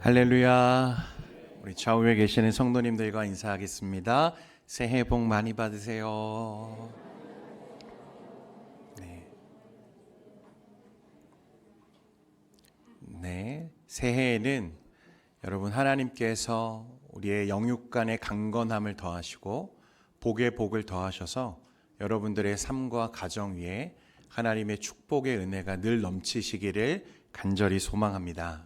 할렐루야. 우리 좌우에 계시는 성도님들과 인사하겠습니다. 새해 복 많이 받으세요. 네, 새해에는 여러분 하나님께서 우리의 영육간의 강건함을 더하시고 복의 복을 더하셔서 여러분들의 삶과 가정 위에 하나님의 축복의 은혜가 늘 넘치시기를 간절히 소망합니다.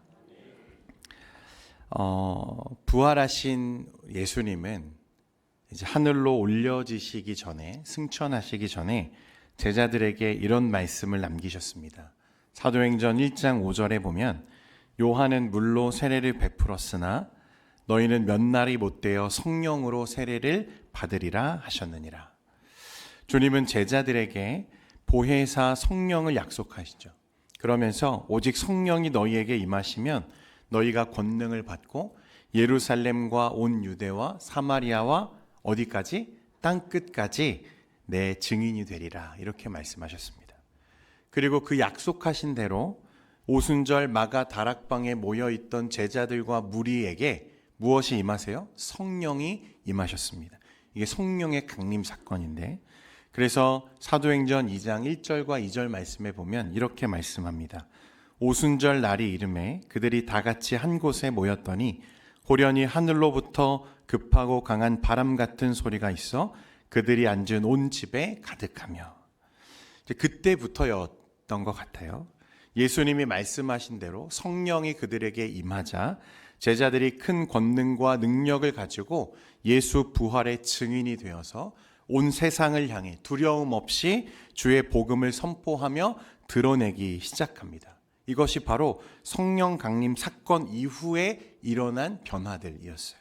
부활하신 예수님은 이제 하늘로 올려지시기 전에, 승천하시기 전에 제자들에게 이런 말씀을 남기셨습니다. 사도행전 1장 5절에 보면 요한은 물로 세례를 베풀었으나 너희는 몇 날이 못되어 성령으로 세례를 받으리라 하셨느니라. 주님은 제자들에게 보혜사 성령을 약속하시죠. 그러면서 오직 성령이 너희에게 임하시면 너희가 권능을 받고 예루살렘과 온 유대와 사마리아와 어디까지? 땅끝까지 내 증인이 되리라, 이렇게 말씀하셨습니다. 그리고 그 약속하신 대로 오순절 마가 다락방에 모여있던 제자들과 무리에게 무엇이 임하세요? 성령이 임하셨습니다. 이게 성령의 강림 사건인데, 그래서 사도행전 2장 1절과 2절 말씀에 보면 이렇게 말씀합니다. 오순절 날이 이름에 그들이 다 같이 한 곳에 모였더니 호련히 하늘로부터 급하고 강한 바람 같은 소리가 있어 그들이 앉은 온 집에 가득하며. 그때부터였던 것 같아요. 예수님이 말씀하신 대로 성령이 그들에게 임하자 제자들이 큰 권능과 능력을 가지고 예수 부활의 증인이 되어서 온 세상을 향해 두려움 없이 주의 복음을 선포하며 드러내기 시작합니다. 이것이 바로 성령 강림 사건 이후에 일어난 변화들이었어요.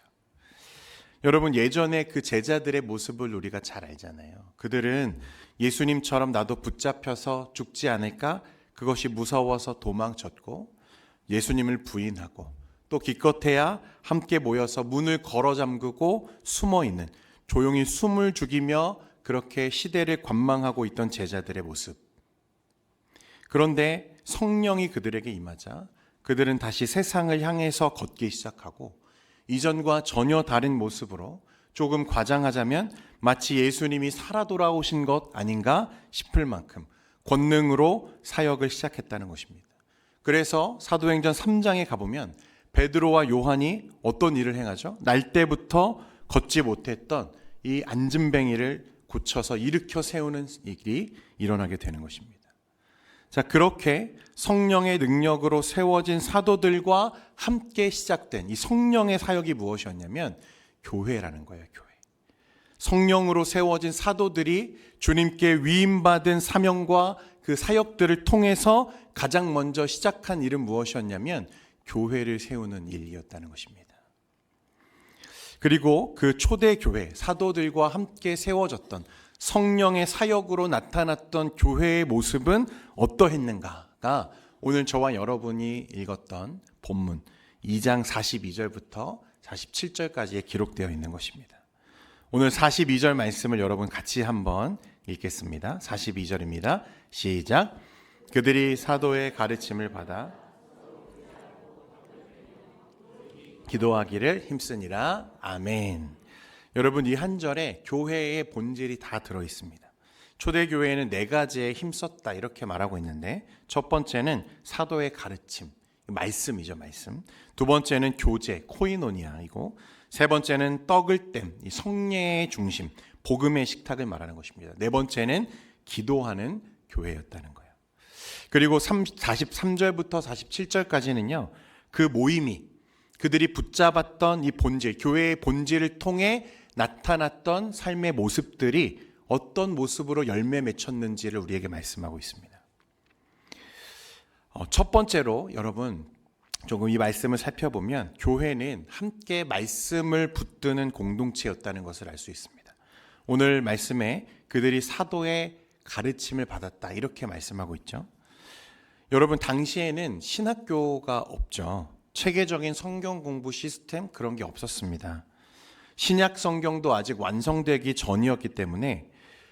여러분, 예전에 그 제자들의 모습을 우리가 잘 알잖아요. 그들은 예수님처럼 나도 붙잡혀서 죽지 않을까? 그것이 무서워서 도망쳤고, 예수님을 부인하고, 또 기껏해야 함께 모여서 문을 걸어 잠그고 숨어 있는, 조용히 숨을 죽이며 그렇게 시대를 관망하고 있던 제자들의 모습. 그런데 성령이 그들에게 임하자 그들은 다시 세상을 향해서 걷기 시작하고, 이전과 전혀 다른 모습으로, 조금 과장하자면 마치 예수님이 살아 돌아오신 것 아닌가 싶을 만큼 권능으로 사역을 시작했다는 것입니다. 그래서 사도행전 3장에 가보면 베드로와 요한이 어떤 일을 행하죠? 날 때부터 걷지 못했던 이 앉은뱅이를 고쳐서 일으켜 세우는 일이 일어나게 되는 것입니다. 자, 그렇게 성령의 능력으로 세워진 사도들과 함께 시작된 이 성령의 사역이 무엇이었냐면 교회라는 거예요. 교회. 성령으로 세워진 사도들이 주님께 위임받은 사명과 그 사역들을 통해서 가장 먼저 시작한 일은 무엇이었냐면 교회를 세우는 일이었다는 것입니다. 그리고 그 초대 교회, 사도들과 함께 세워졌던 성령의 사역으로 나타났던 교회의 모습은 어떠했는가가 오늘 저와 여러분이 읽었던 본문 2장 42절부터 47절까지에 기록되어 있는 것입니다. 오늘 42절 말씀을 여러분 같이 한번 읽겠습니다. 42절입니다. 시작. 그들이 사도의 가르침을 받아 기도하기를 힘쓰니라. 아멘. 여러분, 이 한 절에 교회의 본질이 다 들어있습니다. 초대교회는 4가지에 힘썼다 이렇게 말하고 있는데, 첫 번째는 사도의 가르침, 말씀이죠, 말씀. 두 번째는 교제, 코이노니아이고, 세 번째는 떡을 뗀, 이 성례의 중심, 복음의 식탁을 말하는 것입니다. 네 번째는 기도하는 교회였다는 거예요. 그리고 43절부터 47절까지는요, 그 모임이 그들이 붙잡았던 이 본질, 교회의 본질을 통해 나타났던 삶의 모습들이 어떤 모습으로 열매 맺혔는지를 우리에게 말씀하고 있습니다. 첫 번째로 여러분 조금 이 말씀을 살펴보면 교회는 함께 말씀을 붙드는 공동체였다는 것을 알 수 있습니다. 오늘 말씀에 그들이 사도의 가르침을 받았다 이렇게 말씀하고 있죠. 여러분, 당시에는 신학교가 없죠. 체계적인 성경 공부 시스템 그런 게 없었습니다. 신약 성경도 아직 완성되기 전이었기 때문에,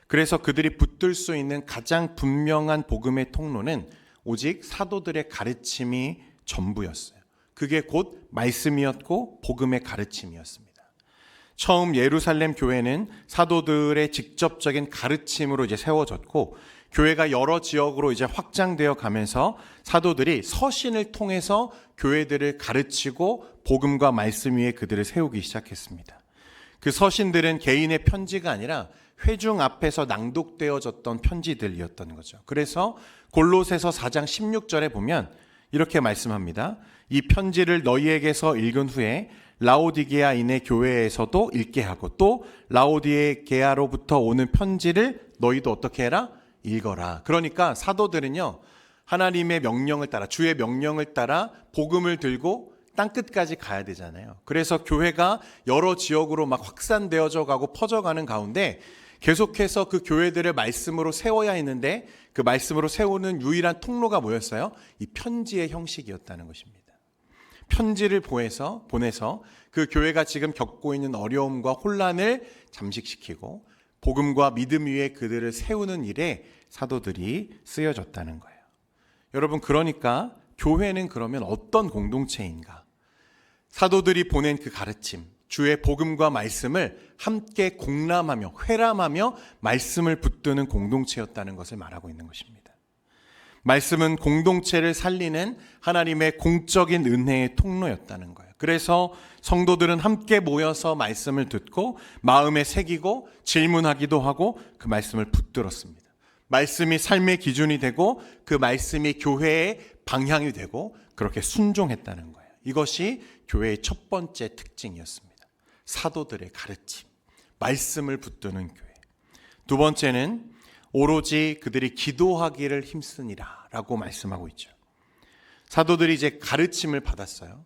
그래서 그들이 붙들 수 있는 가장 분명한 복음의 통로는 오직 사도들의 가르침이 전부였어요. 그게 곧 말씀이었고 복음의 가르침이었습니다. 처음 예루살렘 교회는 사도들의 직접적인 가르침으로 이제 세워졌고, 교회가 여러 지역으로 이제 확장되어 가면서 사도들이 서신을 통해서 교회들을 가르치고 복음과 말씀 위에 그들을 세우기 시작했습니다. 그 서신들은 개인의 편지가 아니라 회중 앞에서 낭독되어졌던 편지들이었던 거죠. 그래서 골로새서 4장 16절에 보면 이렇게 말씀합니다. 이 편지를 너희에게서 읽은 후에 라오디게아인의 교회에서도 읽게 하고, 또 라오디게아로부터 오는 편지를 너희도 어떻게 해라? 읽어라. 그러니까 사도들은요, 하나님의 명령을 따라, 주의 명령을 따라 복음을 들고 땅끝까지 가야 되잖아요. 그래서 교회가 여러 지역으로 막 확산되어져 가고 퍼져가는 가운데 계속해서 그 교회들을 말씀으로 세워야 했는데, 그 말씀으로 세우는 유일한 통로가 뭐였어요? 이 편지의 형식이었다는 것입니다. 편지를 보내서 그 교회가 지금 겪고 있는 어려움과 혼란을 잠식시키고 복음과 믿음 위에 그들을 세우는 일에 사도들이 쓰여졌다는 거예요. 여러분, 그러니까 교회는 그러면 어떤 공동체인가? 사도들이 보낸 그 가르침, 주의 복음과 말씀을 함께 공람하며 회람하며 말씀을 붙드는 공동체였다는 것을 말하고 있는 것입니다. 말씀은 공동체를 살리는 하나님의 공적인 은혜의 통로였다는 거예요. 그래서 성도들은 함께 모여서 말씀을 듣고 마음에 새기고 질문하기도 하고 그 말씀을 붙들었습니다. 말씀이 삶의 기준이 되고 그 말씀이 교회의 방향이 되고 그렇게 순종했다는 거예요. 이것이 교회의 첫 번째 특징이었습니다. 사도들의 가르침, 말씀을 붙드는 교회. 두 번째는 오로지 그들이 기도하기를 힘쓰니라 라고 말씀하고 있죠. 사도들이 이제 가르침을 받았어요.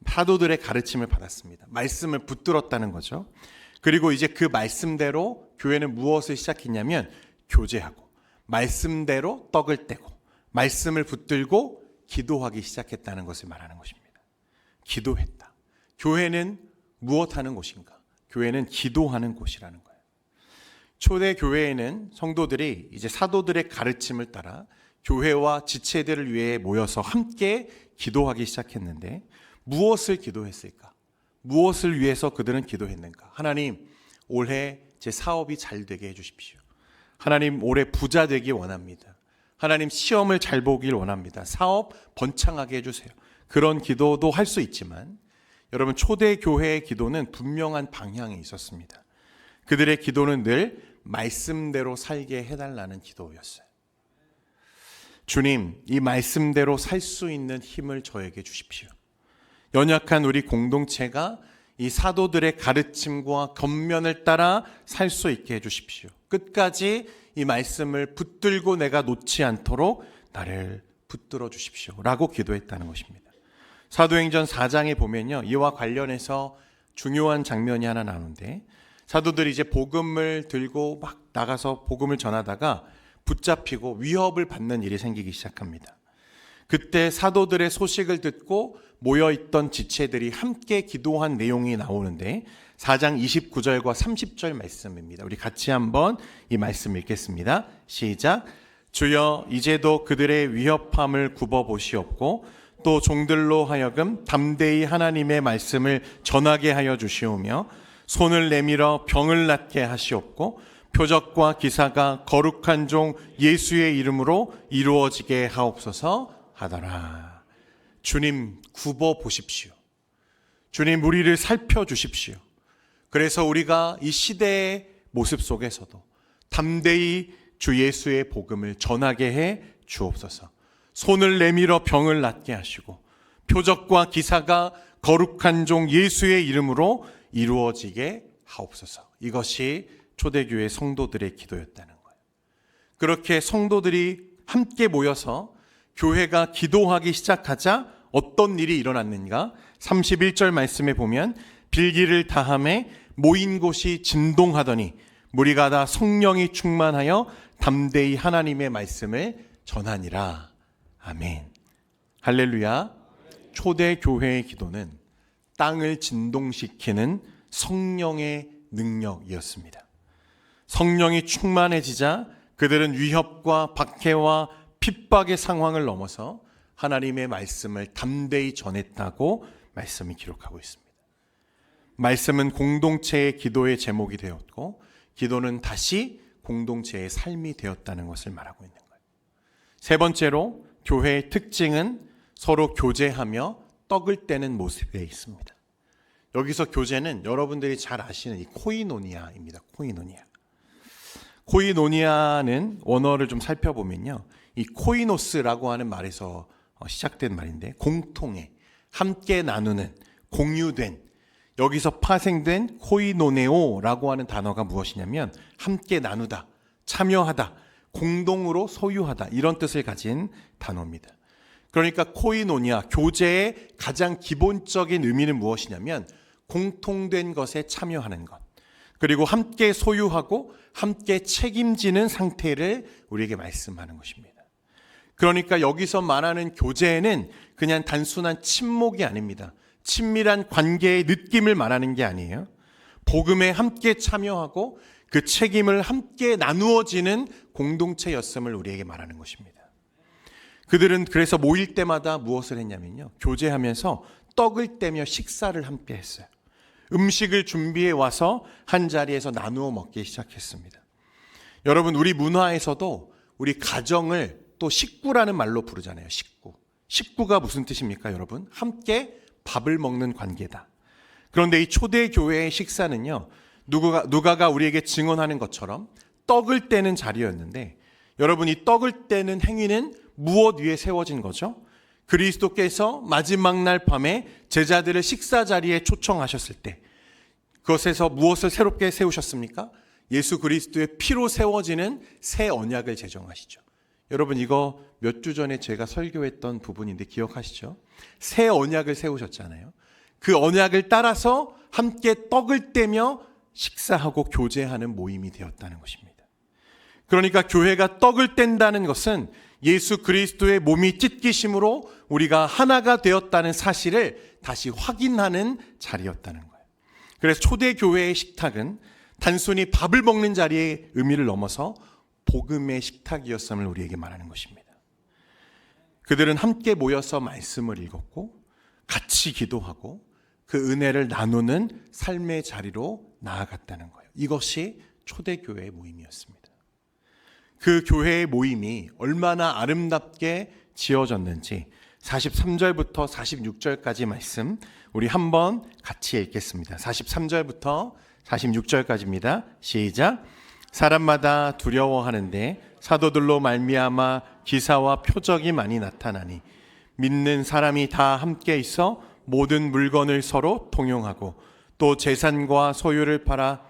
사도들의 가르침을 받았습니다. 말씀을 붙들었다는 거죠. 그리고 이제 그 말씀대로 교회는 무엇을 시작했냐면 교제하고, 말씀대로 떡을 떼고, 말씀을 붙들고 기도하기 시작했다는 것을 말하는 것입니다. 기도했다. 교회는 무엇하는 곳인가? 교회는 기도하는 곳이라는 거예요. 초대 교회에는 성도들이 이제 사도들의 가르침을 따라 교회와 지체들을 위해 모여서 함께 기도하기 시작했는데, 무엇을 기도했을까? 무엇을 위해서 그들은 기도했는가? 하나님, 올해 제 사업이 잘 되게 해주십시오. 하나님, 올해 부자 되기 원합니다. 하나님, 시험을 잘 보길 원합니다. 사업 번창하게 해주세요. 그런 기도도 할 수 있지만, 여러분, 초대 교회의 기도는 분명한 방향이 있었습니다. 그들의 기도는 늘 말씀대로 살게 해달라는 기도였어요. 주님, 이 말씀대로 살 수 있는 힘을 저에게 주십시오. 연약한 우리 공동체가 이 사도들의 가르침과 겉면을 따라 살 수 있게 해주십시오. 끝까지 이 말씀을 붙들고 내가 놓지 않도록 나를 붙들어 주십시오 라고 기도했다는 것입니다. 사도행전 4장에 보면요, 이와 관련해서 중요한 장면이 하나 나오는데, 사도들이 이제 복음을 들고 막 나가서 복음을 전하다가 붙잡히고 위협을 받는 일이 생기기 시작합니다. 그때 사도들의 소식을 듣고 모여있던 지체들이 함께 기도한 내용이 나오는데, 4장 29절과 30절 말씀입니다. 우리 같이 한번 이 말씀 읽겠습니다. 시작. 주여, 이제도 그들의 위협함을 굽어보시옵고 또 종들로 하여금 담대히 하나님의 말씀을 전하게 하여 주시오며 손을 내밀어 병을 낫게 하시옵고 표적과 기사가 거룩한 종 예수의 이름으로 이루어지게 하옵소서 하더라. 주님, 굽어 보십시오. 주님, 우리를 살펴주십시오. 그래서 우리가 이 시대의 모습 속에서도 담대히 주 예수의 복음을 전하게 해 주옵소서. 손을 내밀어 병을 낫게 하시고 표적과 기사가 거룩한 종 예수의 이름으로 이루어지게 하옵소서. 이것이 초대교회 성도들의 기도였다는 거예요. 그렇게 성도들이 함께 모여서 교회가 기도하기 시작하자 어떤 일이 일어났는가? 31절 말씀에 보면 빌기를 다함에 모인 곳이 진동하더니 무리가 다 성령이 충만하여 담대히 하나님의 말씀을 전하니라. 아멘. 할렐루야. 초대 교회의 기도는 땅을 진동시키는 성령의 능력이었습니다. 성령이 충만해지자 그들은 위협과 박해와 핍박의 상황을 넘어서 하나님의 말씀을 담대히 전했다고 말씀이 기록하고 있습니다. 말씀은 공동체의 기도의 제목이 되었고, 기도는 다시 공동체의 삶이 되었다는 것을 말하고 있는 거예요. 세 번째로 교회의 특징은 서로 교제하며 떡을 떼는 모습에 있습니다. 여기서 교제는 여러분들이 잘 아시는 이 코이노니아입니다. 코이노니아는 원어를 좀 살펴보면요, 이 코이노스라고 하는 말에서 시작된 말인데, 공통의, 함께 나누는, 공유된, 여기서 파생된 코이노네오라고 하는 단어가 무엇이냐면 함께 나누다, 참여하다, 공동으로 소유하다, 이런 뜻을 가진 단어입니다. 그러니까 코이노니아, 교제의 가장 기본적인 의미는 무엇이냐면 공통된 것에 참여하는 것, 그리고 함께 소유하고 함께 책임지는 상태를 우리에게 말씀하는 것입니다. 그러니까 여기서 말하는 교제는 그냥 단순한 친목이 아닙니다. 친밀한 관계의 느낌을 말하는 게 아니에요. 복음에 함께 참여하고 그 책임을 함께 나누어지는 공동체였음을 우리에게 말하는 것입니다. 그들은 그래서 모일 때마다 무엇을 했냐면요, 교제하면서 떡을 떼며 식사를 함께 했어요. 음식을 준비해 와서 한 자리에서 나누어 먹기 시작했습니다. 여러분, 우리 문화에서도 우리 가정을 또 식구라는 말로 부르잖아요. 식구가 무슨 뜻입니까, 여러분? 함께 밥을 먹는 관계다. 그런데 이 초대교회의 식사는요, 누가가 우리에게 증언하는 것처럼 떡을 떼는 자리였는데, 여러분, 이 떡을 떼는 행위는 무엇 위에 세워진 거죠? 그리스도께서 마지막 날 밤에 제자들을 식사 자리에 초청하셨을 때 그것에서 무엇을 새롭게 세우셨습니까? 예수 그리스도의 피로 세워지는 새 언약을 제정하시죠. 여러분, 이거 몇 주 전에 제가 설교했던 부분인데 기억하시죠? 새 언약을 세우셨잖아요. 그 언약을 따라서 함께 떡을 떼며 식사하고 교제하는 모임이 되었다는 것입니다. 그러니까 교회가 떡을 뗀다는 것은 예수 그리스도의 몸이 찢기심으로 우리가 하나가 되었다는 사실을 다시 확인하는 자리였다는 거예요. 그래서 초대교회의 식탁은 단순히 밥을 먹는 자리의 의미를 넘어서 복음의 식탁이었음을 우리에게 말하는 것입니다. 그들은 함께 모여서 말씀을 읽었고 같이 기도하고 그 은혜를 나누는 삶의 자리로 나아갔다는 거예요. 이것이 초대교회의 모임이었습니다. 그 교회의 모임이 얼마나 아름답게 지어졌는지 43절부터 46절까지 말씀 우리 한번 같이 읽겠습니다. 43절부터 46절까지입니다. 시작. 사람마다 두려워하는데 사도들로 말미암아 기사와 표적이 많이 나타나니 믿는 사람이 다 함께 있어 모든 물건을 서로 통용하고 또 재산과 소유를 팔아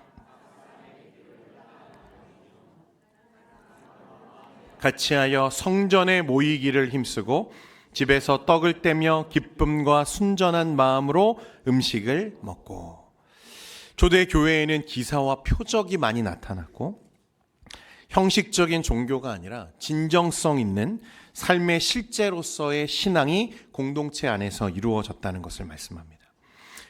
같이하여 성전에 모이기를 힘쓰고 집에서 떡을 떼며 기쁨과 순전한 마음으로 음식을 먹고. 초대 교회에는 기사와 표적이 많이 나타났고 형식적인 종교가 아니라 진정성 있는 삶의 실제로서의 신앙이 공동체 안에서 이루어졌다는 것을 말씀합니다.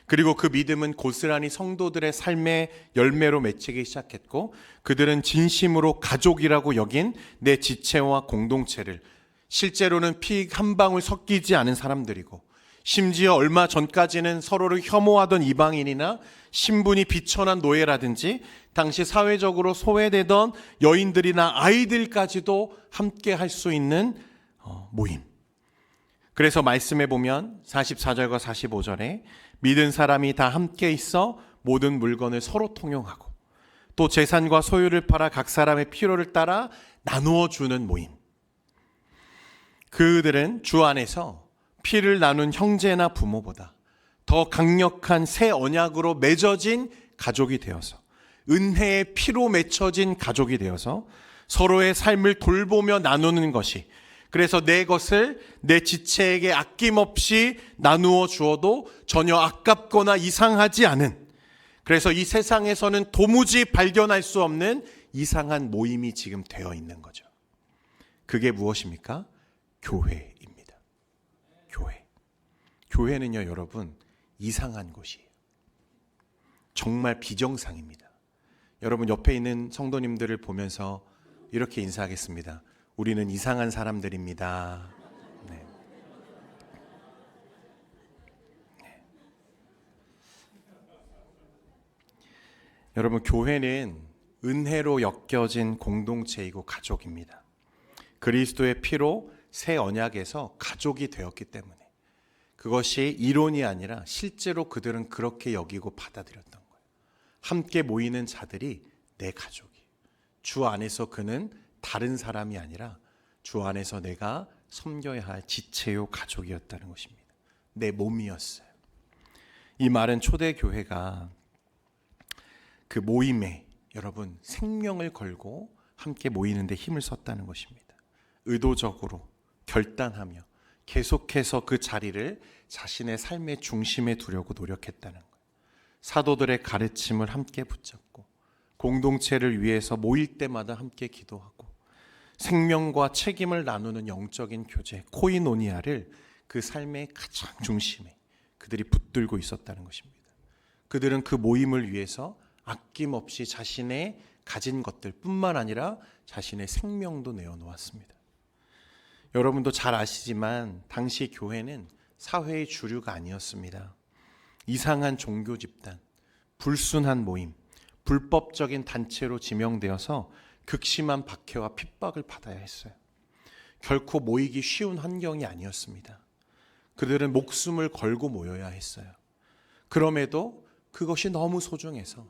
그리고 그 믿음은 고스란히 성도들의 삶의 열매로 맺히기 시작했고 그들은 진심으로 가족이라고 여긴 내 지체와 공동체를 실제로는 피 한 방울 섞이지 않은 사람들이고 심지어 얼마 전까지는 서로를 혐오하던 이방인이나 신분이 비천한 노예라든지 당시 사회적으로 소외되던 여인들이나 아이들까지도 함께 할 수 있는 모임. 그래서 말씀해 보면 44절과 45절에 믿은 사람이 다 함께 있어 모든 물건을 서로 통용하고 또 재산과 소유를 팔아 각 사람의 필요를 따라 나누어 주는 모임. 그들은 주 안에서 피를 나눈 형제나 부모보다 더 강력한 새 언약으로 맺어진 가족이 되어서 은혜의 피로 맺혀진 가족이 되어서 서로의 삶을 돌보며 나누는 것이 그래서 내 것을 내 지체에게 아낌없이 나누어 주어도 전혀 아깝거나 이상하지 않은 그래서 이 세상에서는 도무지 발견할 수 없는 이상한 모임이 지금 되어 있는 거죠. 그게 무엇입니까? 교회입니다. 교회. 교회는요, 여러분, 이상한 곳이에요. 정말 비정상입니다. 여러분 옆에 있는 성도님들을 보면서 이렇게 인사하겠습니다. 우리는 이상한 사람들입니다. 네. 여러분, 교회는 은혜로 엮여진 공동체이고 가족입니다. 그리스도의 피로 새 언약에서 가족이 되었기 때문에 그것이 이론이 아니라 실제로 그들은 그렇게 여기고 받아들였던 거예요. 함께 모이는 자들이 내 가족이에요. 주 안에서 그는 다른 사람이 아니라 주 안에서 내가 섬겨야 할 지체요 가족이었다는 것입니다. 내 몸이었어요. 이 말은 초대교회가 그 모임에 여러분 생명을 걸고 함께 모이는데 힘을 썼다는 것입니다. 의도적으로 결단하며 계속해서 그 자리를 자신의 삶의 중심에 두려고 노력했다는 거예요. 사도들의 가르침을 함께 붙잡고 공동체를 위해서 모일 때마다 함께 기도하고 생명과 책임을 나누는 영적인 교제, 코이노니아를 그 삶의 가장 중심에 그들이 붙들고 있었다는 것입니다. 그들은 그 모임을 위해서 아낌없이 자신의 가진 것들 뿐만 아니라 자신의 생명도 내어놓았습니다. 여러분도 잘 아시지만 당시 교회는 사회의 주류가 아니었습니다. 이상한 종교 집단, 불순한 모임, 불법적인 단체로 지명되어서 극심한 박해와 핍박을 받아야 했어요. 결코 모이기 쉬운 환경이 아니었습니다. 그들은 목숨을 걸고 모여야 했어요. 그럼에도 그것이 너무 소중해서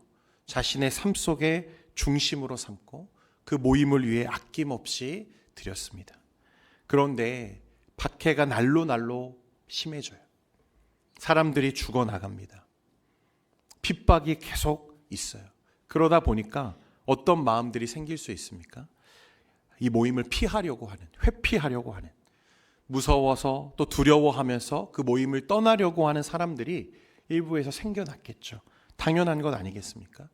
자신의 삶 속에 중심으로 삼고 그 모임을 위해 아낌없이 드렸습니다. 그런데 박해가 날로 심해져요. 사람들이 죽어나갑니다. 핍박이 계속 있어요. 그러다 보니까 어떤 마음들이 생길 수 있습니까? 이 모임을 피하려고 하는, 회피하려고 하는, 무서워서 또 두려워하면서 그 모임을 떠나려고 하는 사람들이 일부에서 생겨났겠죠. 당연한 것 아니겠습니까?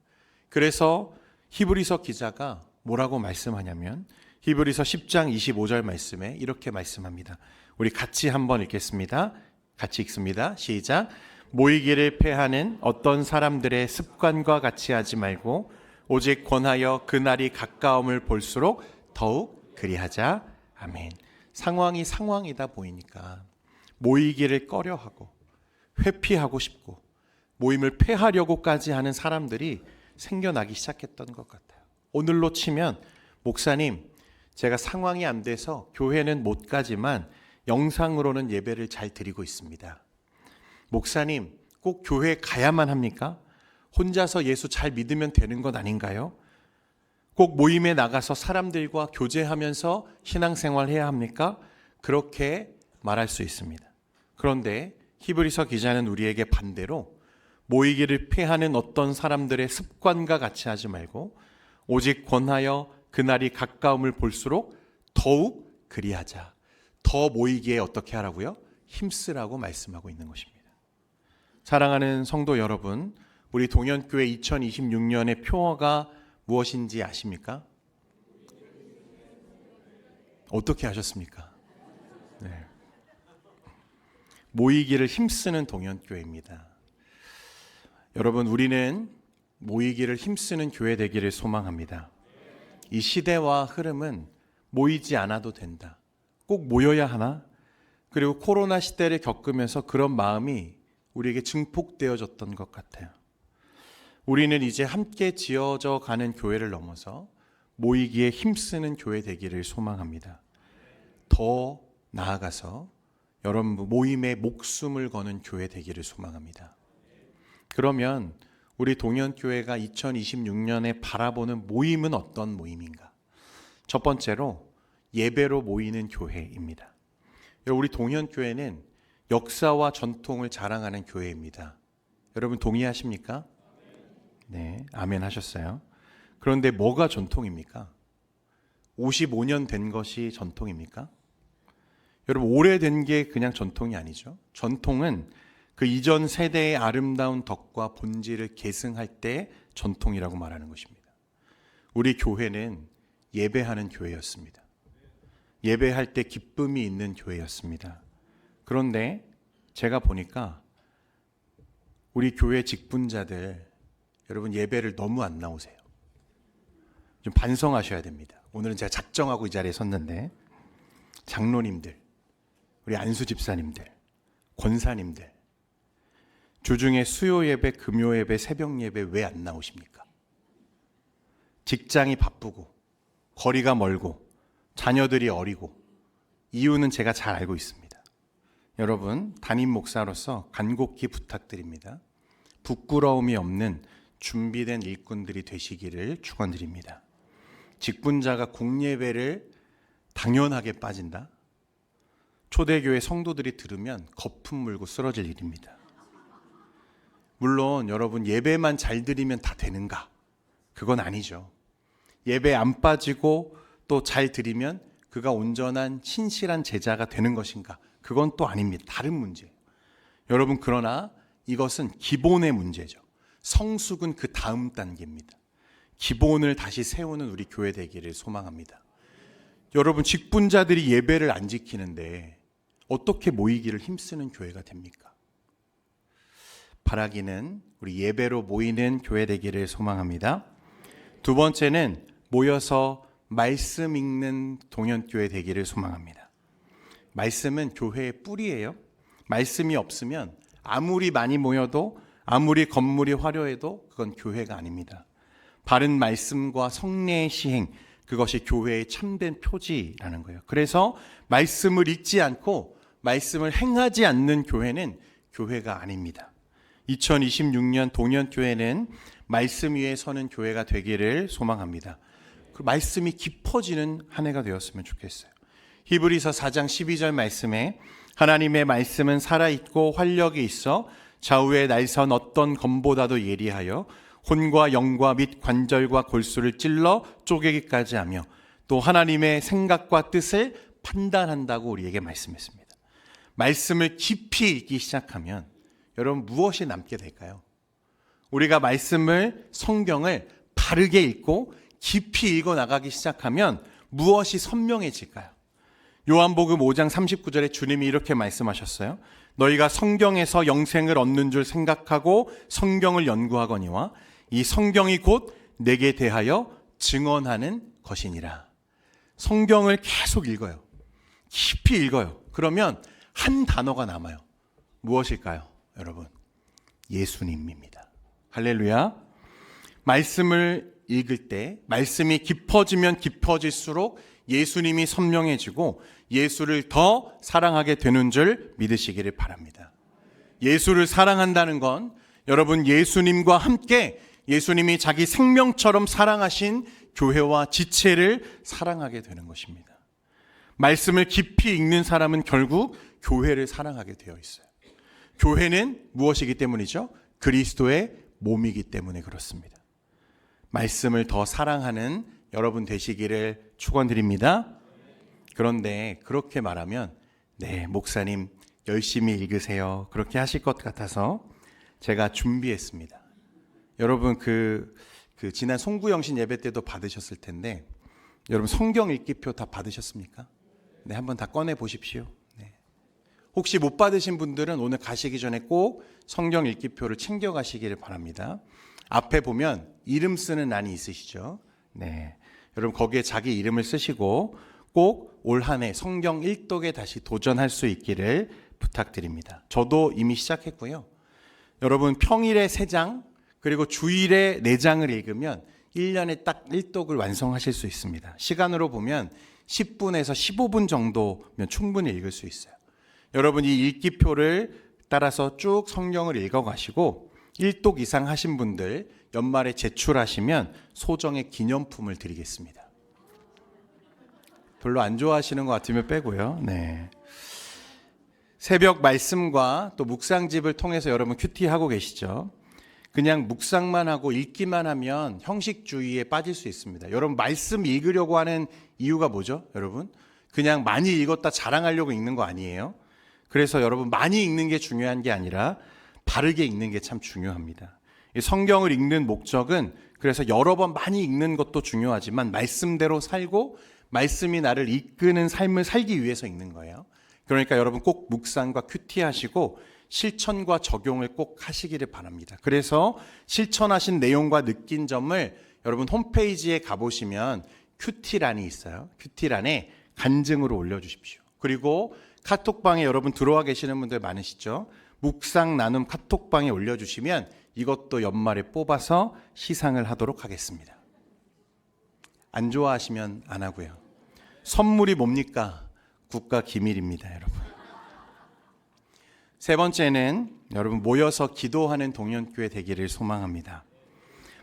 그래서 히브리서 기자가 뭐라고 말씀하냐면 히브리서 10장 25절 말씀에 이렇게 말씀합니다. 우리 같이 한번 읽겠습니다. 같이 읽습니다. 시작. 모이기를 패하는 어떤 사람들의 습관과 같이 하지 말고 오직 권하여 그날이 가까움을 볼수록 더욱 그리하자. 아멘. 상황이 상황이다 보이니까 모이기를 꺼려하고 회피하고 싶고 모임을 패하려고까지 하는 사람들이 생겨나기 시작했던 것 같아요. 오늘로 치면 목사님, 제가 상황이 안 돼서 교회는 못 가지만 영상으로는 예배를 잘 드리고 있습니다. 목사님, 꼭 교회 가야만 합니까? 혼자서 예수 잘 믿으면 되는 것 아닌가요? 꼭 모임에 나가서 사람들과 교제하면서 신앙생활 해야 합니까? 그렇게 말할 수 있습니다. 그런데 히브리서 기자는 우리에게 반대로 모이기를 패하는 어떤 사람들의 습관과 같이 하지 말고 오직 권하여 그날이 가까움을 볼수록 더욱 그리하자. 더 모이기에 어떻게 하라고요? 힘쓰라고 말씀하고 있는 것입니다. 사랑하는 성도 여러분, 우리 동현교회 2026년의 표어가 무엇인지 아십니까? 어떻게 하셨습니까? 네. 모이기를 힘쓰는 동현교회입니다. 여러분, 우리는 모이기를 힘쓰는 교회 되기를 소망합니다. 이 시대와 흐름은 모이지 않아도 된다. 꼭 모여야 하나? 그리고 코로나 시대를 겪으면서 그런 마음이 우리에게 증폭되어졌던 것 같아요. 우리는 이제 함께 지어져 가는 교회를 넘어서 모이기에 힘쓰는 교회 되기를 소망합니다. 더 나아가서 여러분 모임에 목숨을 거는 교회 되기를 소망합니다. 그러면 우리 동현교회가 2026년에 바라보는 모임은 어떤 모임인가? 첫 번째로 예배로 모이는 교회입니다. 우리 동현교회는 역사와 전통을 자랑하는 교회입니다. 여러분 동의하십니까? 네, 아멘 하셨어요. 그런데 뭐가 전통입니까? 55년 된 것이 전통입니까? 여러분 오래된 게 그냥 전통이 아니죠. 전통은 그 이전 세대의 아름다운 덕과 본질을 계승할 때 전통이라고 말하는 것입니다. 우리 교회는 예배하는 교회였습니다. 예배할 때 기쁨이 있는 교회였습니다. 그런데 제가 보니까 우리 교회 직분자들 여러분 예배를 너무 안 나오세요. 좀 반성하셔야 됩니다. 오늘은 제가 작정하고 이 자리에 섰는데 장로님들, 우리 안수 집사님들, 권사님들 주중에 수요 예배, 금요 예배, 새벽 예배 왜 안 나오십니까? 직장이 바쁘고 거리가 멀고 자녀들이 어리고 이유는 제가 잘 알고 있습니다. 여러분, 담임 목사로서 간곡히 부탁드립니다. 부끄러움이 없는 준비된 일꾼들이 되시기를 축원드립니다. 직분자가 공예배를 당연하게 빠진다? 초대교회 성도들이 들으면 거품 물고 쓰러질 일입니다. 물론 여러분, 예배만 잘 드리면 다 되는가? 그건 아니죠. 예배 안 빠지고 또 잘 드리면 그가 온전한 신실한 제자가 되는 것인가? 그건 또 아닙니다. 다른 문제예요. 여러분, 그러나 이것은 기본의 문제죠. 성숙은 그 다음 단계입니다. 기본을 다시 세우는 우리 교회 되기를 소망합니다. 여러분, 직분자들이 예배를 안 지키는데 어떻게 모이기를 힘쓰는 교회가 됩니까? 바라기는 우리 예배로 모이는 교회 되기를 소망합니다. 두 번째는 모여서 말씀 읽는 동현교회 되기를 소망합니다. 말씀은 교회의 뿌리예요. 말씀이 없으면 아무리 많이 모여도 아무리 건물이 화려해도 그건 교회가 아닙니다. 바른 말씀과 성례의 시행, 그것이 교회의 참된 표지라는 거예요. 그래서 말씀을 읽지 않고 말씀을 행하지 않는 교회는 교회가 아닙니다. 2026년 동현교회는 말씀 위에 서는 교회가 되기를 소망합니다. 그 말씀이 깊어지는 한 해가 되었으면 좋겠어요. 히브리서 4장 12절 말씀에 하나님의 말씀은 살아있고 활력이 있어 좌우에 날선 어떤 검보다도 예리하여 혼과 영과 및 관절과 골수를 찔러 쪼개기까지 하며 또 하나님의 생각과 뜻을 판단한다고 우리에게 말씀했습니다. 말씀을 깊이 읽기 시작하면 여러분 무엇이 남게 될까요? 우리가 말씀을, 성경을 바르게 읽고 깊이 읽어 나가기 시작하면 무엇이 선명해질까요? 요한복음 5장 39절에 주님이 이렇게 말씀하셨어요. 너희가 성경에서 영생을 얻는 줄 생각하고 성경을 연구하거니와 이 성경이 곧 내게 대하여 증언하는 것이니라. 성경을 계속 읽어요. 깊이 읽어요. 그러면 한 단어가 남아요. 무엇일까요, 여러분? 예수님입니다. 할렐루야. 말씀을 읽을 때 말씀이 깊어지면 깊어질수록 예수님이 선명해지고 예수를 더 사랑하게 되는 줄 믿으시기를 바랍니다. 예수를 사랑한다는 건 여러분 예수님과 함께 예수님이 자기 생명처럼 사랑하신 교회와 지체를 사랑하게 되는 것입니다. 말씀을 깊이 읽는 사람은 결국 교회를 사랑하게 되어 있어요. 교회는 무엇이기 때문이죠? 그리스도의 몸이기 때문에 그렇습니다. 말씀을 더 사랑하는 여러분 되시기를 축원드립니다. 그런데 그렇게 말하면 네, 목사님 열심히 읽으세요. 그렇게 하실 것 같아서 제가 준비했습니다. 여러분 그 지난 송구영신 예배 때도 받으셨을 텐데 여러분 성경 읽기표 다 받으셨습니까? 네, 한번 다 꺼내 보십시오. 네. 혹시 못 받으신 분들은 오늘 가시기 전에 꼭 성경 읽기표를 챙겨 가시기를 바랍니다. 앞에 보면 이름 쓰는 란이 있으시죠? 네. 여러분 거기에 자기 이름을 쓰시고 꼭 올 한 해 성경 일독에 다시 도전할 수 있기를 부탁드립니다. 저도 이미 시작했고요. 여러분 평일에 3장 그리고 주일에 4장을 읽으면 1년에 딱 일독을 완성하실 수 있습니다. 시간으로 보면 10분에서 15분 정도면 충분히 읽을 수 있어요. 여러분 이 읽기표를 따라서 쭉 성경을 읽어가시고 1독 이상 하신 분들 연말에 제출하시면 소정의 기념품을 드리겠습니다. 별로 안 좋아하시는 것 같으면 빼고요. 네. 새벽 말씀과 또 묵상집을 통해서 여러분 큐티하고 계시죠? 그냥 묵상만 하고 읽기만 하면 형식주의에 빠질 수 있습니다. 여러분 말씀 읽으려고 하는 이유가 뭐죠? 여러분 그냥 많이 읽었다 자랑하려고 읽는 거 아니에요? 그래서 여러분 많이 읽는 게 중요한 게 아니라 바르게 읽는 게 참 중요합니다. 성경을 읽는 목적은 그래서 여러 번 많이 읽는 것도 중요하지만 말씀대로 살고 말씀이 나를 이끄는 삶을 살기 위해서 읽는 거예요. 그러니까 여러분 꼭 묵상과 큐티하시고 실천과 적용을 꼭 하시기를 바랍니다. 그래서 실천하신 내용과 느낀 점을 여러분 홈페이지에 가보시면 큐티란이 있어요. 큐티란에 간증으로 올려주십시오. 그리고 카톡방에 여러분 들어와 계시는 분들 많으시죠? 묵상 나눔 카톡방에 올려주시면 이것도 연말에 뽑아서 시상을 하도록 하겠습니다. 안 좋아하시면 안 하고요. 선물이 뭡니까? 국가 기밀입니다, 여러분. 세 번째는 여러분 모여서 기도하는 동년교회 되기를 소망합니다.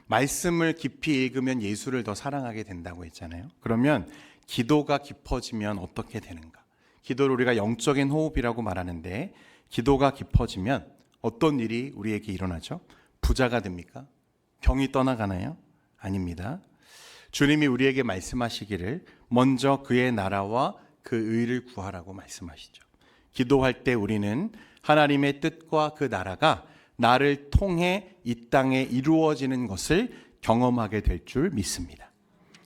말씀을 깊이 읽으면 예수를 더 사랑하게 된다고 했잖아요. 그러면 기도가 깊어지면 어떻게 되는가? 기도를 우리가 영적인 호흡이라고 말하는데 기도가 깊어지면 어떤 일이 우리에게 일어나죠? 부자가 됩니까? 병이 떠나가나요? 아닙니다. 주님이 우리에게 말씀하시기를 먼저 그의 나라와 그 의를 구하라고 말씀하시죠. 기도할 때 우리는 하나님의 뜻과 그 나라가 나를 통해 이 땅에 이루어지는 것을 경험하게 될 줄 믿습니다.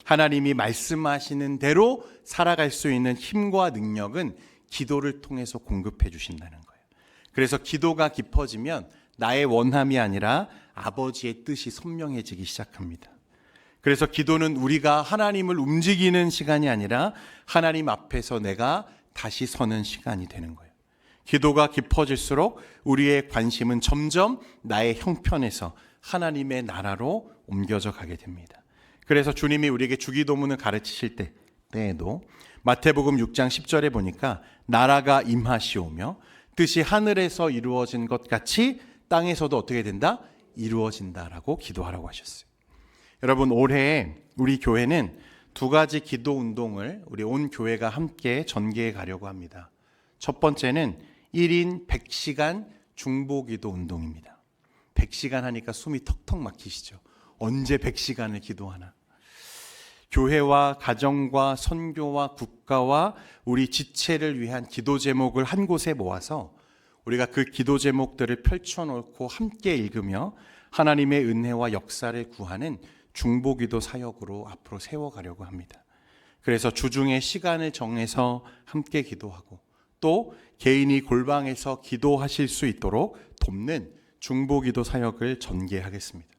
하나님이 말씀하시는 대로 살아갈 수 있는 힘과 능력은 기도를 통해서 공급해 주신다는 거예요. 그래서 기도가 깊어지면 나의 원함이 아니라 아버지의 뜻이 선명해지기 시작합니다. 그래서 기도는 우리가 하나님을 움직이는 시간이 아니라 하나님 앞에서 내가 다시 서는 시간이 되는 거예요. 기도가 깊어질수록 우리의 관심은 점점 나의 형편에서 하나님의 나라로 옮겨져 가게 됩니다. 그래서 주님이 우리에게 주기도문을 가르치실 때에도 마태복음 6장 10절에 보니까 나라가 임하시오며 뜻이 하늘에서 이루어진 것 같이 땅에서도 어떻게 된다? 이루어진다라고 기도하라고 하셨어요. 여러분 올해 우리 교회는 두 가지 기도 운동을 우리 온 교회가 함께 전개해 가려고 합니다. 첫 번째는 1인 100시간 중보기도 운동입니다. 100시간 하니까 숨이 턱턱 막히시죠. 언제 100시간을 기도하나. 교회와 가정과 선교와 국가와 우리 지체를 위한 기도 제목을 한 곳에 모아서 우리가 그 기도 제목들을 펼쳐놓고 함께 읽으며 하나님의 은혜와 역사를 구하는 중보기도 사역으로 앞으로 세워가려고 합니다. 그래서 주중에 시간을 정해서 함께 기도하고 또 개인이 골방에서 기도하실 수 있도록 돕는 중보기도 사역을 전개하겠습니다.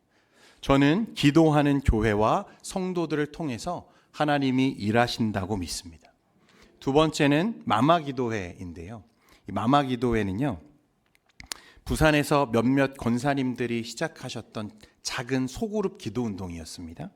저는 기도하는 교회와 성도들을 통해서 하나님이 일하신다고 믿습니다. 두 번째는 마마기도회인데요. 이 마마기도회는요, 부산에서 몇몇 권사님들이 시작하셨던 작은 소그룹 기도 운동이었습니다.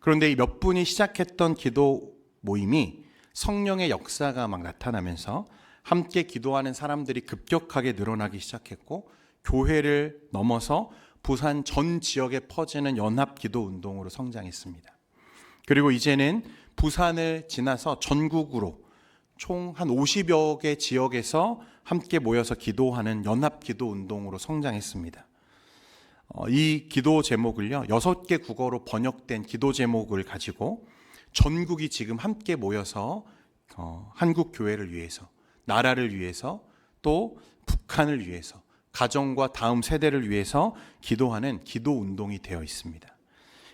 그런데 이 몇 분이 시작했던 기도 모임이 성령의 역사가 막 나타나면서 함께 기도하는 사람들이 급격하게 늘어나기 시작했고 교회를 넘어서 부산 전 지역에 퍼지는 연합 기도 운동으로 성장했습니다. 그리고 이제는 부산을 지나서 전국으로 총 한 50여 개 지역에서 함께 모여서 기도하는 연합 기도 운동으로 성장했습니다. 이 기도 제목을요, 6개 국어로 번역된 기도 제목을 가지고 전국이 지금 함께 모여서 한국 교회를 위해서, 나라를 위해서, 또 북한을 위해서, 가정과 다음 세대를 위해서 기도하는 기도 운동이 되어 있습니다.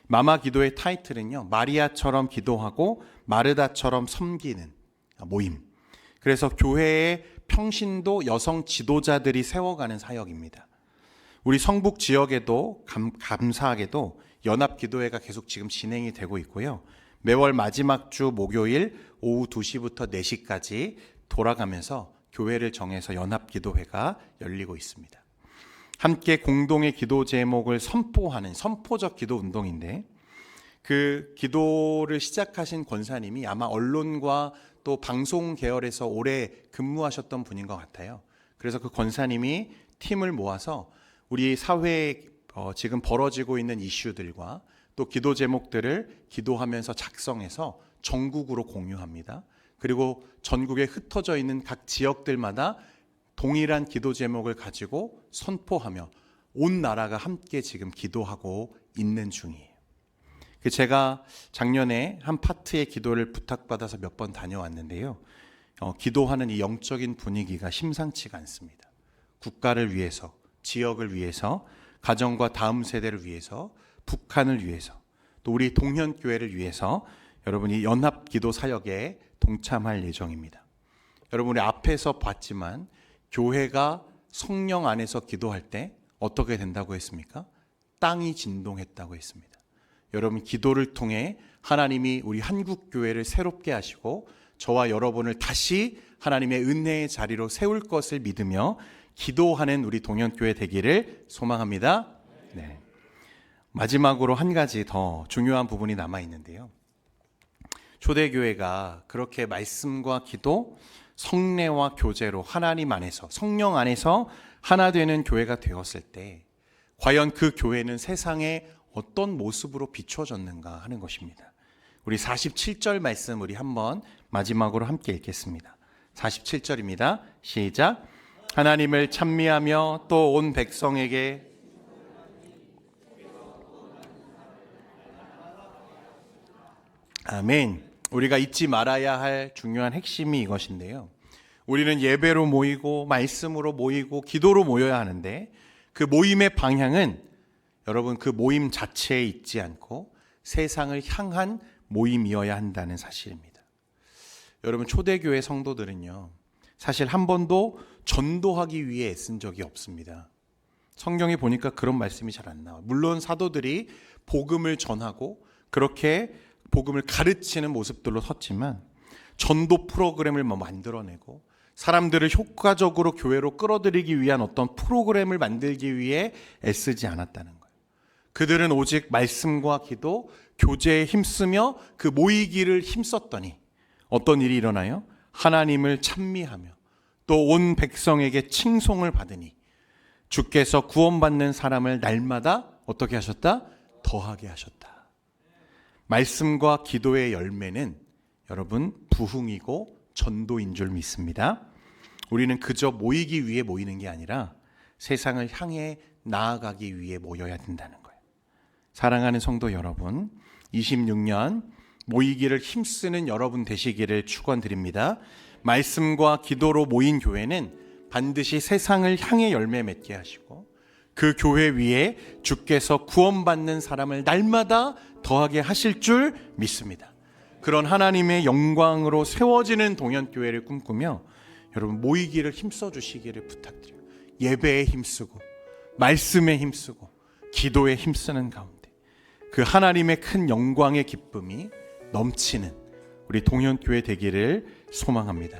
마마 기도의 타이틀은요, 마리아처럼 기도하고 마르다처럼 섬기는 모임. 그래서 교회의 평신도 여성 지도자들이 세워가는 사역입니다. 우리 성북 지역에도 감사하게도 연합기도회가 계속 지금 진행이 되고 있고요. 매월 마지막 주 목요일 오후 2시부터 4시까지 돌아가면서 교회를 정해서 연합기도회가 열리고 있습니다. 함께 공동의 기도 제목을 선포하는 선포적 기도 운동인데 그 기도를 시작하신 권사님이 아마 언론과 또 방송 계열에서 오래 근무하셨던 분인 것 같아요. 그래서 그 권사님이 팀을 모아서 우리 사회에 지금 벌어지고 있는 이슈들과 또 기도 제목들을 기도하면서 작성해서 전국으로 공유합니다. 그리고 전국에 흩어져 있는 각 지역들마다 동일한 기도 제목을 가지고 선포하며 온 나라가 함께 지금 기도하고 있는 중이에요. 제가 작년에 한 파트의 기도를 부탁받아서 몇 번 다녀왔는데요. 기도하는 이 영적인 분위기가 심상치가 않습니다. 국가를 위해서, 지역을 위해서, 가정과 다음 세대를 위해서, 북한을 위해서, 또 우리 동현교회를 위해서 여러분이 연합 기도 사역에 동참할 예정입니다. 여러분이 앞에서 봤지만 교회가 성령 안에서 기도할 때 어떻게 된다고 했습니까? 땅이 진동했다고 했습니다. 여러분 기도를 통해 하나님이 우리 한국교회를 새롭게 하시고 저와 여러분을 다시 하나님의 은혜의 자리로 세울 것을 믿으며 기도하는 우리 동현교회 되기를 소망합니다. 네. 마지막으로 한 가지 더 중요한 부분이 남아 있는데요. 초대교회가 그렇게 말씀과 기도, 성례와 교제로 하나님 안에서, 성령 안에서 하나 되는 교회가 되었을 때 과연 그 교회는 세상에 어떤 모습으로 비춰졌는가 하는 것입니다. 우리 47절 말씀 우리 한번 마지막으로 함께 읽겠습니다. 47절입니다. 시작. 하나님을 찬미하며 또 온 백성에게 아멘. 우리가 잊지 말아야 할 중요한 핵심이 이것인데요. 우리는 예배로 모이고 말씀으로 모이고 기도로 모여야 하는데 그 모임의 방향은 여러분 그 모임 자체에 있지 않고 세상을 향한 모임이어야 한다는 사실입니다. 여러분 초대교회 성도들은요, 사실 한 번도 전도하기 위해 애쓴 적이 없습니다. 성경에 보니까 그런 말씀이 잘 안 나와요. 물론 사도들이 복음을 전하고 그렇게 복음을 가르치는 모습들로 섰지만 전도 프로그램을 만들어내고 사람들을 효과적으로 교회로 끌어들이기 위한 어떤 프로그램을 만들기 위해 애쓰지 않았다는 거예요. 그들은 오직 말씀과 기도, 교제에 힘쓰며 그 모이기를 힘썼더니 어떤 일이 일어나요? 하나님을 찬미하며 또 온 백성에게 칭송을 받으니 주께서 구원받는 사람을 날마다 어떻게 하셨다? 더하게 하셨다. 말씀과 기도의 열매는 여러분 부흥이고 전도인 줄 믿습니다. 우리는 그저 모이기 위해 모이는 게 아니라 세상을 향해 나아가기 위해 모여야 된다는 거예요. 사랑하는 성도 여러분, 26년 모이기를 힘쓰는 여러분 되시기를 축원드립니다. 말씀과 기도로 모인 교회는 반드시 세상을 향해 열매 맺게 하시고 그 교회 위에 주께서 구원받는 사람을 날마다 더하게 하실 줄 믿습니다. 그런 하나님의 영광으로 세워지는 동현교회를 꿈꾸며 여러분 모이기를 힘써 주시기를 부탁드려요. 예배에 힘쓰고 말씀에 힘쓰고 기도에 힘쓰는 가운데 그 하나님의 큰 영광의 기쁨이 넘치는 우리 동현교회 되기를 소망합니다.